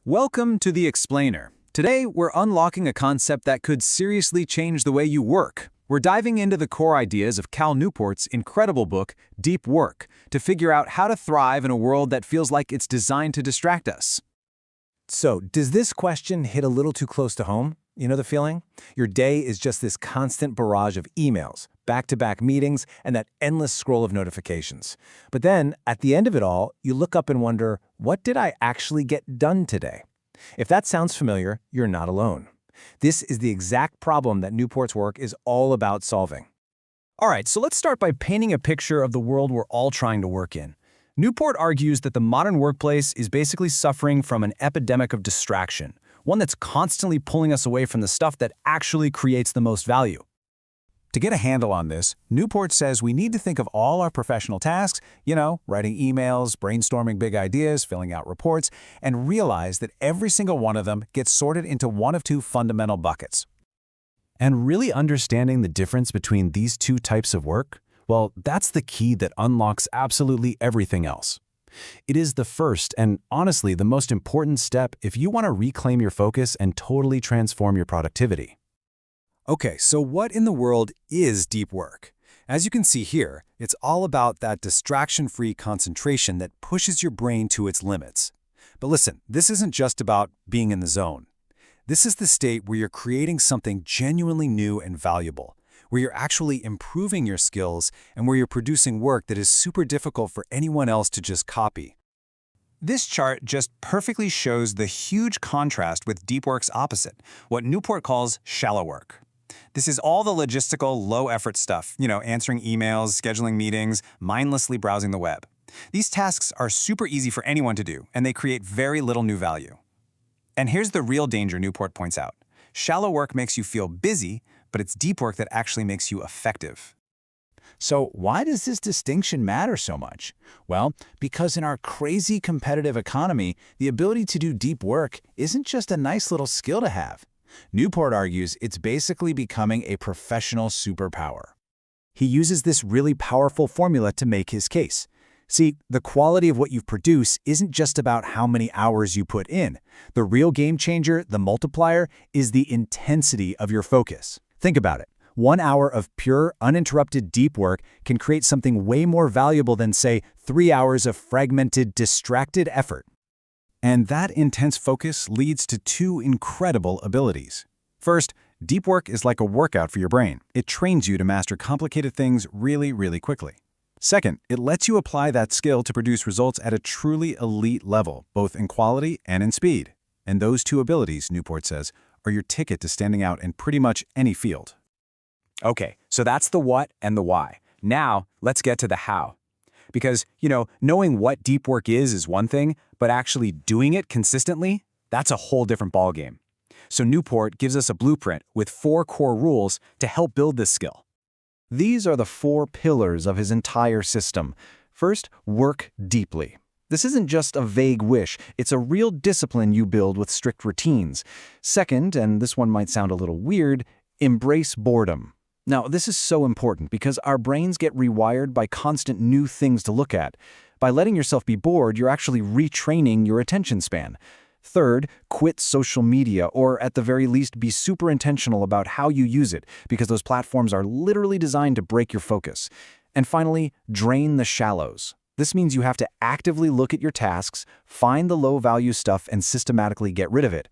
Welcome to The Explainer. Today, we're unlocking a concept that could seriously change the way you work. We're diving into the core ideas of Cal Newport's incredible book, Deep Work, to figure out how to thrive in a world that feels like it's designed to distract us. So, does this question hit a little too close to home? You know the feeling? Your day is just this constant barrage of emails, back-to-back meetings, and that endless scroll of notifications. But then, at the end of it all, you look up and wonder, what did I actually get done today? If that sounds familiar, you're not alone. This is the exact problem that Newport's work is all about solving. All right, so let's start by painting a picture of the world we're all trying to work in. Newport argues that the modern workplace is basically suffering from an epidemic of distraction, one that's constantly pulling us away from the stuff that actually creates the most value. To get a handle on this, Newport says we need to think of all our professional tasks, writing emails, brainstorming big ideas, filling out reports, and realize that every single one of them gets sorted into one of two fundamental buckets. And really understanding the difference between these two types of work, well, that's the key that unlocks absolutely everything else. It is the first and, honestly, the most important step if you want to reclaim your focus and totally transform your productivity. Okay, so what in the world is deep work? As you can see here, it's all about that distraction-free concentration that pushes your brain to its limits. But listen, this isn't just about being in the zone. This is the state where you're creating something genuinely new and valuable, where you're actually improving your skills and where you're producing work that is super difficult for anyone else to just copy. This chart just perfectly shows the huge contrast with deep work's opposite, what Newport calls shallow work. This is all the logistical, low-effort stuff, answering emails, scheduling meetings, mindlessly browsing the web. These tasks are super easy for anyone to do, and they create very little new value. And here's the real danger Newport points out. Shallow work makes you feel busy, but it's deep work that actually makes you effective. So why does this distinction matter so much? Well, because in our crazy competitive economy, the ability to do deep work isn't just a nice little skill to have. Newport argues it's basically becoming a professional superpower. He uses this really powerful formula to make his case. See, the quality of what you produce isn't just about how many hours you put in. The real game changer, the multiplier, is the intensity of your focus. Think about it. 1 hour of pure, uninterrupted deep work can create something way more valuable than, say, 3 hours of fragmented, distracted effort. And that intense focus leads to two incredible abilities. First, deep work is like a workout for your brain. It trains you to master complicated things really, really quickly. Second, it lets you apply that skill to produce results at a truly elite level, both in quality and in speed. And those two abilities, Newport says, are your ticket to standing out in pretty much any field. Okay, so that's the what and the why. Now, let's get to the how. Because, knowing what deep work is one thing, but actually doing it consistently, that's a whole different ballgame. So Newport gives us a blueprint with 4 core rules to help build this skill. These are the 4 pillars of his entire system. First, work deeply. This isn't just a vague wish, it's a real discipline you build with strict routines. Second, and this one might sound a little weird, embrace boredom. Now, this is so important because our brains get rewired by constant new things to look at. By letting yourself be bored, you're actually retraining your attention span. Third, quit social media, or at the very least, be super intentional about how you use it, because those platforms are literally designed to break your focus. And finally, drain the shallows. This means you have to actively look at your tasks, find the low-value stuff, and systematically get rid of it.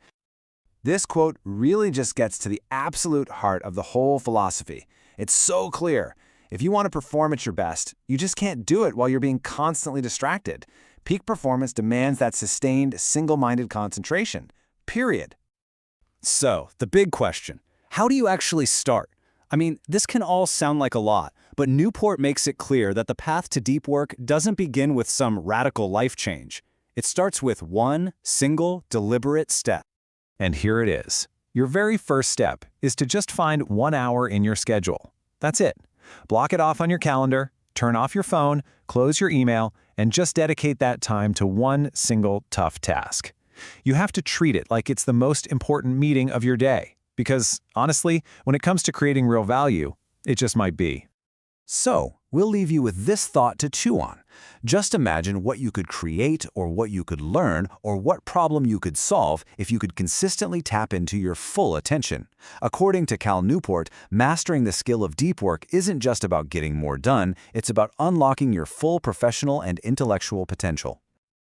This quote really just gets to the absolute heart of the whole philosophy. It's so clear. If you want to perform at your best, you just can't do it while you're being constantly distracted. Peak performance demands that sustained, single-minded concentration. Period. So, the big question, how do you actually start? I mean, this can all sound like a lot, but Newport makes it clear that the path to deep work doesn't begin with some radical life change. It starts with one single, deliberate step. And here it is. Your very first step is to just find 1 hour in your schedule. That's it. Block it off on your calendar, turn off your phone, close your email, and just dedicate that time to one single tough task. You have to treat it like it's the most important meeting of your day, because honestly, when it comes to creating real value, it just might be. So, we'll leave you with this thought to chew on. Just imagine what you could create or what you could learn or what problem you could solve if you could consistently tap into your full attention. According to Cal Newport, mastering the skill of deep work isn't just about getting more done, it's about unlocking your full professional and intellectual potential.